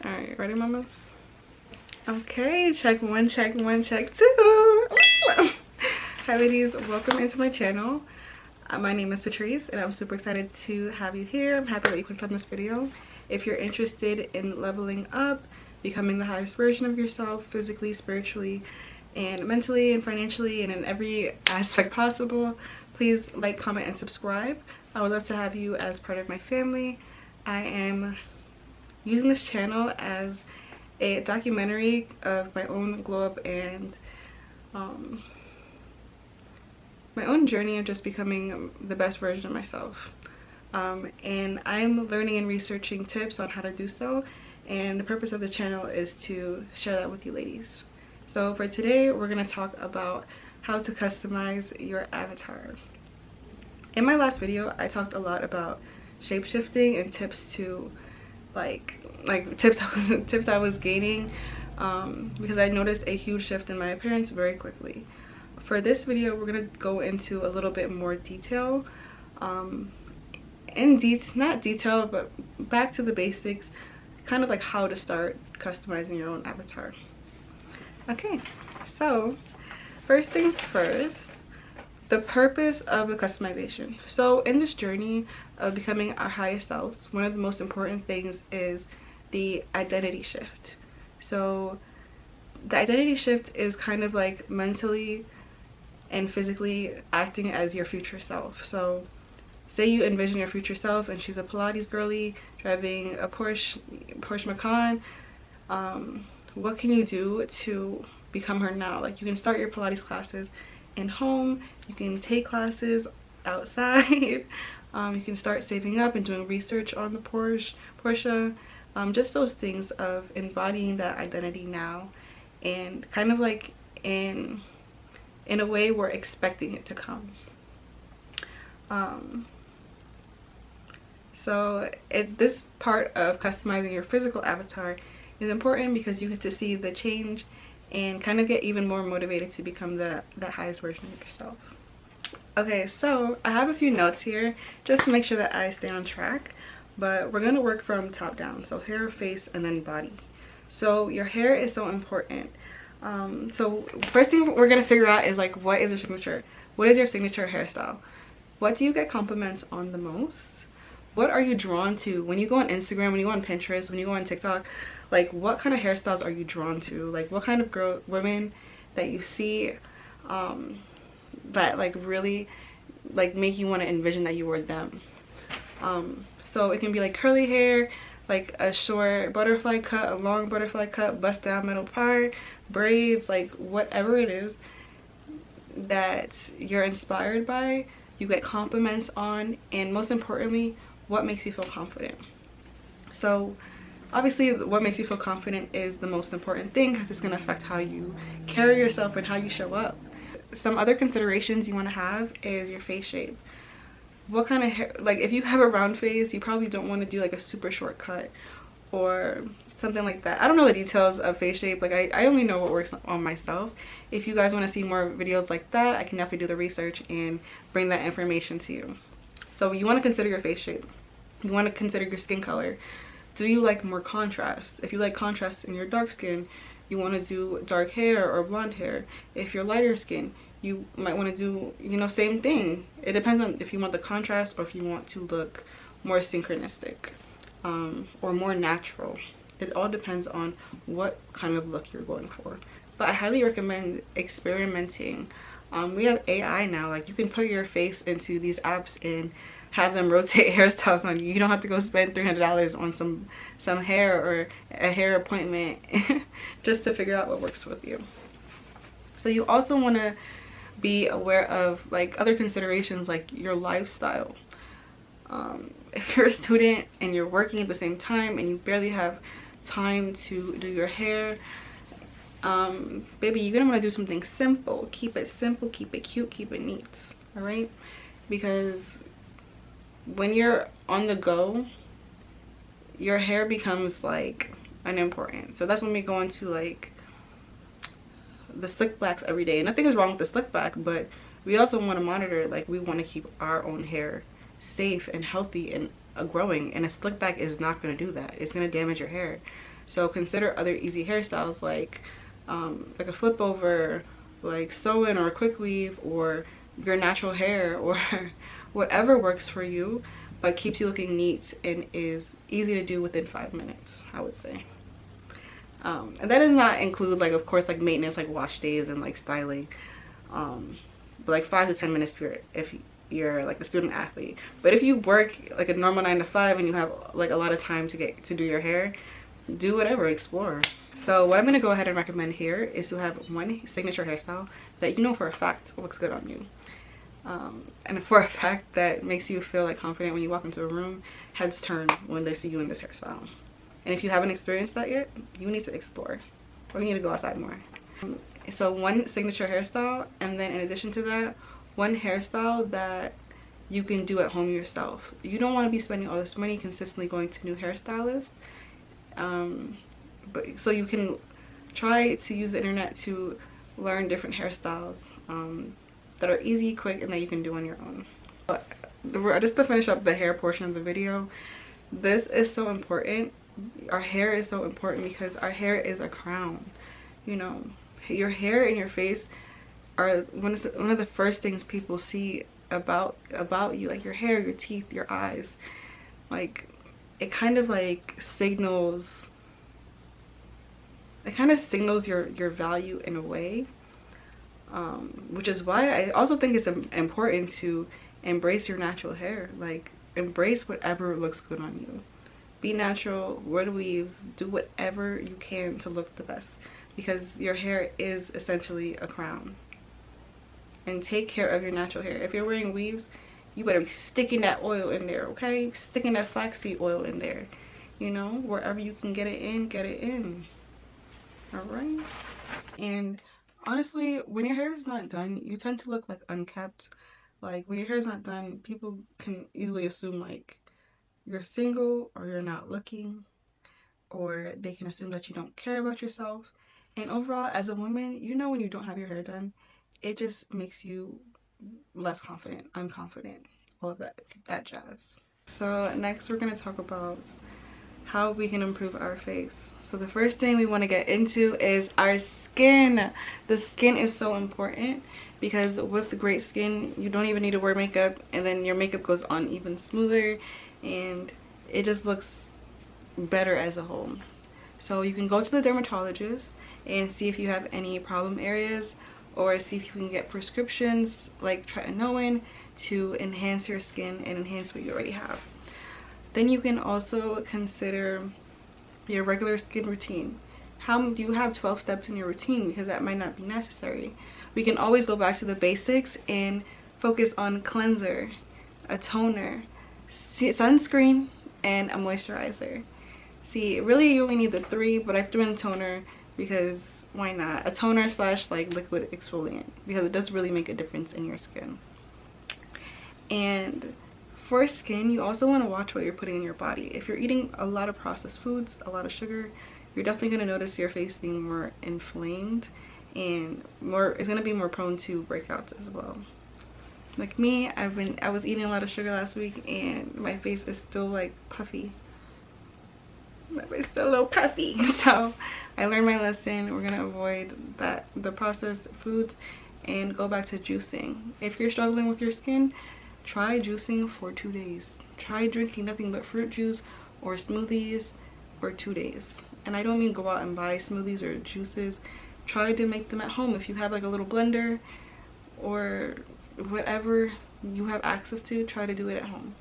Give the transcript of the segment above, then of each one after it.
All right, ready, mamas? Okay, check one, check one, check two. Hi ladies, welcome into my channel. My name is Patrice and I'm super excited to have you here. I'm happy that you clicked on this video. If you're interested in leveling up, becoming the highest version of yourself physically, spiritually, and mentally and financially and in every aspect possible, please like, comment, and subscribe. I would love to have you as part of my family. I am using this channel as a documentary of my own glow up and my own journey of just becoming the best version of myself. And I'm learning and researching tips on how to do so, and the purpose of the channel is to share that with you ladies. So for today, we're going to talk about how to customize your avatar. In my last video, I talked a lot about shape-shifting and tips to tips I was gaining because I noticed a huge shift in my appearance very quickly. For this video, we're gonna go into a little bit more detail, not detail, but back to the basics, kind of like how to start customizing your own avatar. Okay, so first things first, the purpose of the customization. So in this journey of becoming our highest selves, one of the most important things is the identity shift. So the identity shift is kind of like mentally and physically acting as your future self. So say you envision your future self and she's a Pilates girly driving a Porsche Macan. What can you do to become her now? Like, you can start your Pilates classes in home, you can take classes outside, you can start saving up and doing research on the Porsche, just those things of embodying that identity now, and kind of like in a way we're expecting it to come. So this part of customizing your physical avatar is important because you get to see the change and kind of get even more motivated to become the highest version of yourself. Okay, so I have a few notes here just to make sure that I stay on track, but we're going to work from top down. So hair, face, and then body. So your hair is so important. So first thing we're going to figure out is like, what is your signature? What is your signature hairstyle? What do you get compliments on the most? What are you drawn to when you go on Instagram, when you go on Pinterest, when you go on TikTok? Like, what kind of hairstyles are you drawn to? Like, what kind of women that you see that like really like make you want to envision that you were them? So it can be like curly hair, like a short butterfly cut, a long butterfly cut, bust down middle part, braids, like whatever it is that you're inspired by, you get compliments on, and most importantly, what makes you feel confident. So obviously what makes you feel confident is the most important thing because it's going to affect how you carry yourself and how you show up. Some other considerations you want to have is your face shape. What kind of hair, like if you have a round face, you probably don't want to do like a super short cut or something like that. I don't know the details of face shape. Like I only know what works on myself. If you guys want to see more videos like that, I can definitely do the research and bring that information to you. So you want to consider your face shape. You want to consider your skin color. Do you like more contrast? If you like contrast in your dark skin, you want to do dark hair or blonde hair. If you're lighter skin, you might want to do, you know, same thing. It depends on if you want the contrast or if you want to look more synchronistic or more natural. It all depends on what kind of look you're going for. But I highly recommend experimenting. We have AI now. Like, you can put your face into these apps and have them rotate hairstyles on you. You don't have to go spend $300 on some hair or a hair appointment just to figure out what works with you. So you also want to be aware of like other considerations like your lifestyle. If you're a student and you're working at the same time and you barely have time to do your hair, baby, you're gonna want to do something simple. Keep it simple, keep it cute, keep it neat. All right, because when you're on the go, your hair becomes like unimportant. So that's when we go into like the slick backs every day. And nothing is wrong with the slick back, but we also want to monitor, like we want to keep our own hair safe and healthy and growing, and a slick back is not going to do that. It's going to damage your hair. So consider other easy hairstyles like a flip over, like sew-in or a quick weave, or your natural hair, or whatever works for you but keeps you looking neat and is easy to do within 5 minutes, I would say. And that does not include, like, of course, like maintenance, like wash days and like styling, but like 5 to 10 minutes if you're like a student athlete. But if you work like a normal 9 to 5 and you have like a lot of time to do your hair, do whatever, explore. So what I'm going to go ahead and recommend here is to have one signature hairstyle that you know for a fact looks good on you, and for a fact that makes you feel like confident when you walk into a room, heads turn when they see you in this hairstyle. And if you haven't experienced that yet, you need to explore, or you need to go outside more. So one signature hairstyle, and then in addition to that, one hairstyle that you can do at home yourself. You don't want to be spending all this money consistently going to new hairstylists, but so you can try to use the internet to learn different hairstyles that are easy, quick, and that you can do on your own. But just to finish up the hair portion of the video, this is so important. Our hair is so important because our hair is a crown. You know, your hair and your face are one of the first things people see about you, like your hair, your teeth, your eyes. Like it kind of signals your value in a way, which is why I also think it's important to embrace your natural hair. Like, embrace whatever looks good on you. Be natural, wear weaves, do whatever you can to look the best, because your hair is essentially a crown. And take care of your natural hair. If you're wearing weaves, you better be sticking that oil in there, okay? Sticking that flaxseed oil in there. You know, wherever you can get it in, get it in. All right? And honestly, when your hair is not done, you tend to look like unkept. Like, when your hair is not done, people can easily assume like you're single, or you're not looking, or they can assume that you don't care about yourself. And overall, as a woman, you know, when you don't have your hair done, it just makes you less confident, unconfident, all of that jazz. So next we're going to talk about how we can improve our face. So the first thing we want to get into is our skin. The skin is so important, because with great skin, you don't even need to wear makeup, and then your makeup goes on even smoother, and it just looks better as a whole. So you can go to the dermatologist and see if you have any problem areas, or see if you can get prescriptions like tretinoin to enhance your skin and enhance what you already have. Then you can also consider your regular skin routine. How do you have 12 steps in your routine? Because that might not be necessary. We can always go back to the basics and focus on cleanser, a toner, sunscreen, and a moisturizer. See, really you only need the 3, but I threw in toner because why not? A toner / liquid exfoliant, because it does really make a difference in your skin. And for skin, you also want to watch what you're putting in your body. If you're eating a lot of processed foods, a lot of sugar, you're definitely going to notice your face being more inflamed, and it's going to be more prone to breakouts as well. Like me, I was eating a lot of sugar last week, and my face is still like puffy. My face is still a little puffy. So I learned my lesson. We're gonna avoid the processed foods and go back to juicing. If you're struggling with your skin, try juicing for 2 days. Try drinking nothing but fruit juice or smoothies for 2 days. And I don't mean go out and buy smoothies or juices. Try to make them at home. If you have like a little blender or whatever you have access to, try to do it at home.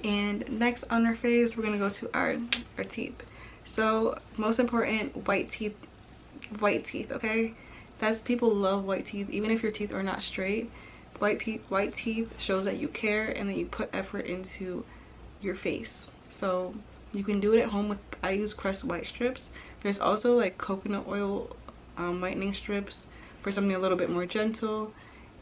And next on our face, we're gonna go to our teeth. So most important, white teeth, okay? People love white teeth. Even if your teeth are not straight, white teeth shows that you care and that you put effort into your face. So you can do it at home I use Crest white strips. There's also like coconut oil whitening strips for something a little bit more gentle.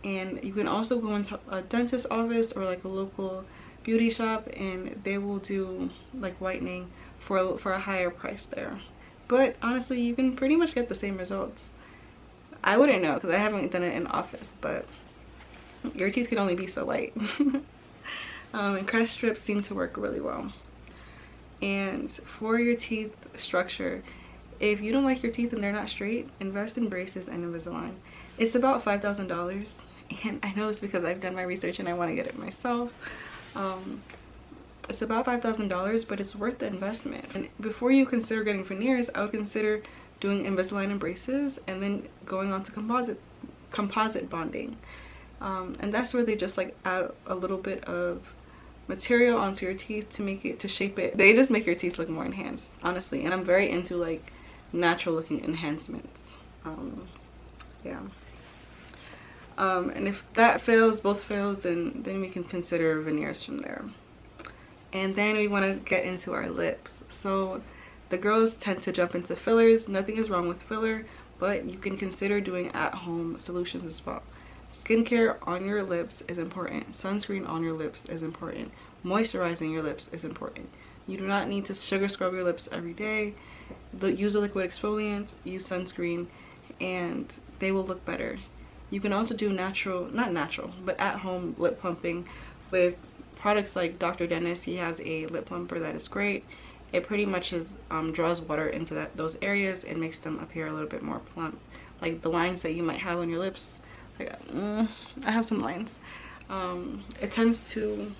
And you can also go into a dentist's office or like a local beauty shop, and they will do like whitening for a higher price there. But honestly, you can pretty much get the same results. I wouldn't know because I haven't done it in office, but your teeth can only be so white. And Crest strips seem to work really well. And for your teeth structure, if you don't like your teeth and they're not straight, invest in braces and Invisalign. It's about $5,000, and I know it's because I've done my research and I want to get it myself. It's about $5,000, but it's worth the investment. And before you consider getting veneers, I would consider doing Invisalign and braces, and then going on to composite bonding. And that's where they just like add a little bit of material onto your teeth to shape it. They just make your teeth look more enhanced, honestly. And I'm very into like natural looking enhancements. Yeah. And if that fails, both fails, then we can consider veneers from there. And then we want to get into our lips. So the girls tend to jump into fillers. Nothing is wrong with filler, but you can consider doing at-home solutions as well. Skincare on your lips is important. Sunscreen on your lips is important. Moisturizing your lips is important. You do not need to sugar scrub your lips every day. Use a liquid exfoliant, use sunscreen, and they will look better. You can also do not natural, but at-home lip plumping with products like Dr. Dennis. He has a lip plumper that is great. It pretty much draws water into those areas and makes them appear a little bit more plump. Like the lines that you might have on your lips. Like, I have some lines. It tends to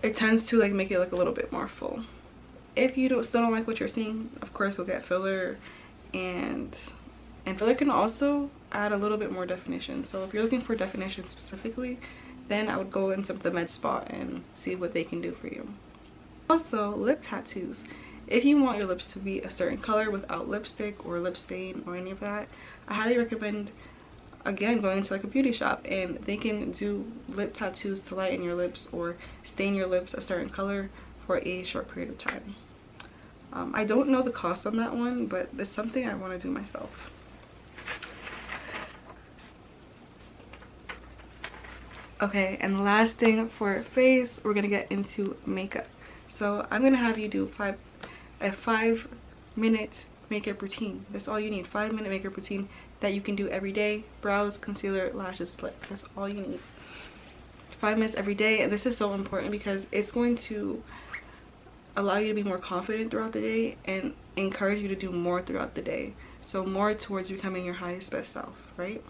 like make it look a little bit more full. If you still don't like what you're seeing, of course we'll get filler, and filler can also add a little bit more definition. So if you're looking for definition specifically, then I would go into the med spa and see what they can do for you. Also, lip tattoos. If you want your lips to be a certain color without lipstick or lip stain or any of that, I highly recommend, again, going into like a beauty shop, and they can do lip tattoos to lighten your lips or stain your lips a certain color for a short period of time. I don't know the cost on that one, but it's something I want to do myself. Okay, and the last thing for face, we're gonna get into makeup. So I'm gonna have you do a 5-minute makeup routine. That's all you need. 5-minute makeup routine that you can do every day. Brows, concealer, lashes, lip. That's all you need. 5 minutes every day. And this is so important because it's going to allow you to be more confident throughout the day and encourage you to do more throughout the day. So more towards becoming your highest best self, right?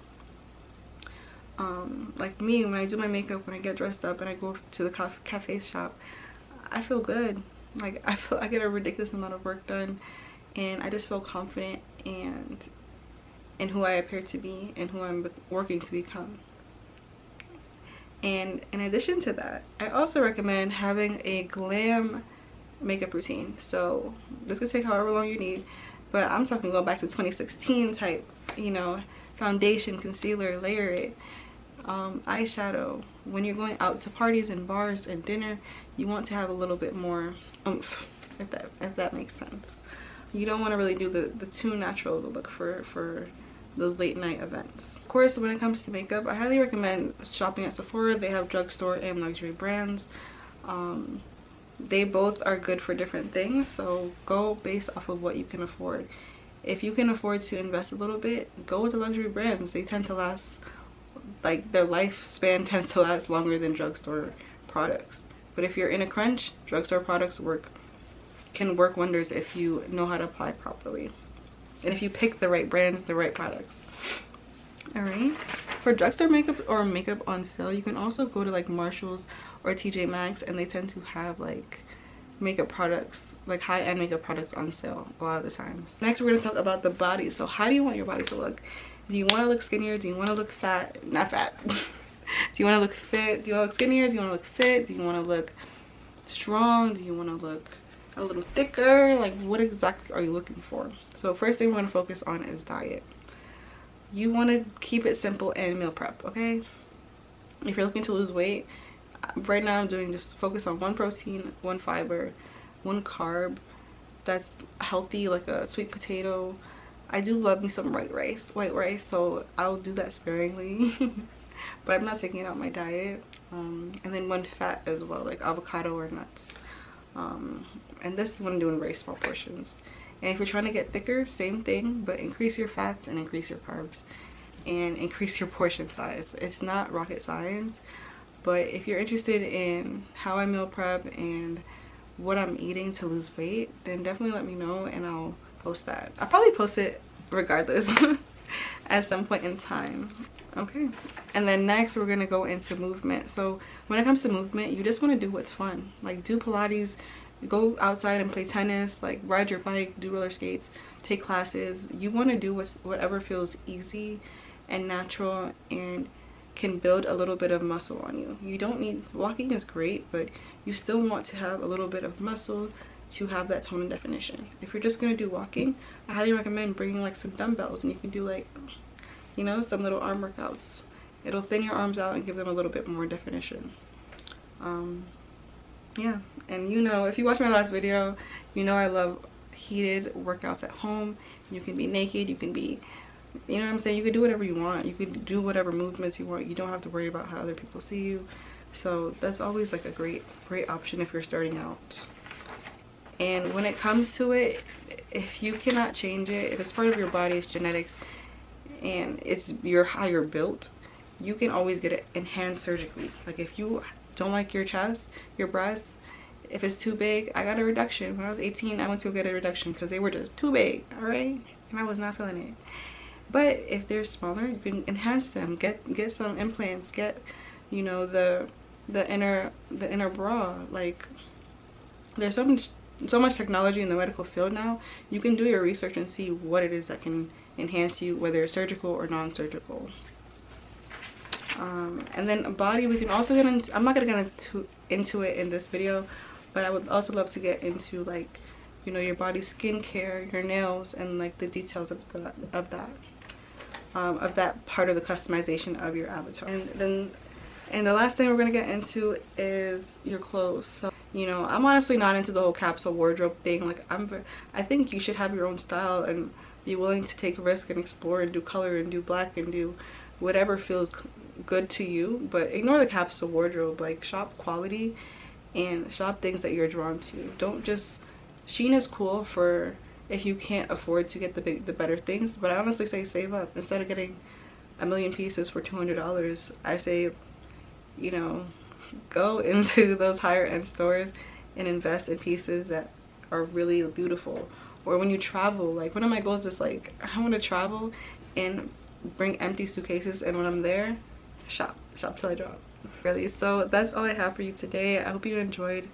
Like me, when I do my makeup, when I get dressed up and I go to the cafe shop, I feel good. Like I get a ridiculous amount of work done, and I just feel confident and in who I appear to be and who I'm working to become. And in addition to that, I also recommend having a glam makeup routine. So this could take however long you need, but I'm talking going back to 2016 type, you know, foundation, concealer, layer it, eyeshadow. When you're going out to parties and bars and dinner, you want to have a little bit more oomph, if that makes sense. You don't want to really do the too natural look for those late night events. Of course, when it comes to makeup, I highly recommend shopping at Sephora. They have drugstore and luxury brands. They both are good for different things, so go based off of what you can afford. If you can afford to invest a little bit, go with the luxury brands. They tend to last, like their lifespan tends to last longer than drugstore products. But if you're in a crunch, drugstore products can work wonders if you know how to apply properly. And if you pick the right brands, the right products. Alright. For drugstore makeup or makeup on sale, you can also go to like Marshall's or TJ Maxx, and they tend to have like makeup products, like high-end makeup products on sale a lot of the times. Next, we're going to talk about the body. So how do you want your body to look? Do you want to look skinnier? Do you want to look fat? Not fat. Do you want to look fit? Do you want to look skinnier? Do you want to look fit? Do you want to look strong? Do you want to look a little thicker? Like, what exactly are you looking for? So first thing we're going to focus on is diet. You want to keep it simple and meal prep, okay? If you're looking to lose weight, right now I'm doing just focus on 1 protein, 1 fiber, 1 carb that's healthy, like a sweet potato. I do love me some white rice, so I'll do that sparingly. But I'm not taking it out my diet. And then 1 fat as well, like avocado or nuts. And this you want to do in very small portions. And if you're trying to get thicker, same thing, but increase your fats and increase your carbs and increase your portion size. It's not rocket science, but if you're interested in how I meal prep and what I'm eating to lose weight, then definitely let me know and I'll post that. I'll probably post it regardless at some point in time. Okay, and then next we're gonna go into movement. So when it comes to movement, you just want to do what's fun. Like do Pilates, go outside and play tennis, like ride your bike, do roller skates, take classes. You want to do whatever feels easy and natural and can build a little bit of muscle on you. You don't need, walking is great, but you still want to have a little bit of muscle to have that tone and definition. If you're just gonna do walking, I highly recommend bringing like some dumbbells, and you can do like, you know, some little arm workouts. It'll thin your arms out and give them a little bit more definition. Yeah, and you know, if you watch my last video, you know I love heated workouts at home. You can be naked, you can be, you know what I'm saying, you can do whatever you want, you can do whatever movements you want. You don't have to worry about how other people see you. So that's always like a great option if you're starting out. And when it comes to it, if you cannot change it, if it's part of your body's genetics and it's how you're built, you can always get it enhanced surgically. Like if you don't like your chest, your breasts, if it's too big, I got a reduction. When I was 18, I went to go get a reduction because they were just too big, all right? And I was not feeling it. But if they're smaller, you can enhance them. Get some implants. Get, you know, the inner bra. Like there's so much technology in the medical field now. You can do your research and see what it is that can enhance you, whether it's surgical or non-surgical. And then body, we can also get into, I'm not gonna get into it in this video, but I would also love to get into like, you know, your body skincare, your nails, and like the details of that part of the customization of your avatar. And the last thing we're gonna get into is your clothes. So, you know, I'm honestly not into the whole capsule wardrobe thing. Like I think you should have your own style and be willing to take a risk and explore and do color and do black and do whatever feels good to you, but ignore the capsule wardrobe. Like shop quality and shop things that you're drawn to. Don't just, Shein is cool for if you can't afford to get the better things, but I honestly say save up. Instead of getting a million pieces for $200, I say, you know, go into those higher end stores and invest in pieces that are really beautiful. Or when you travel, like one of my goals is like, I want to travel and bring empty suitcases, and when I'm there, shop till I drop. Really, so that's all I have for you today. I hope you enjoyed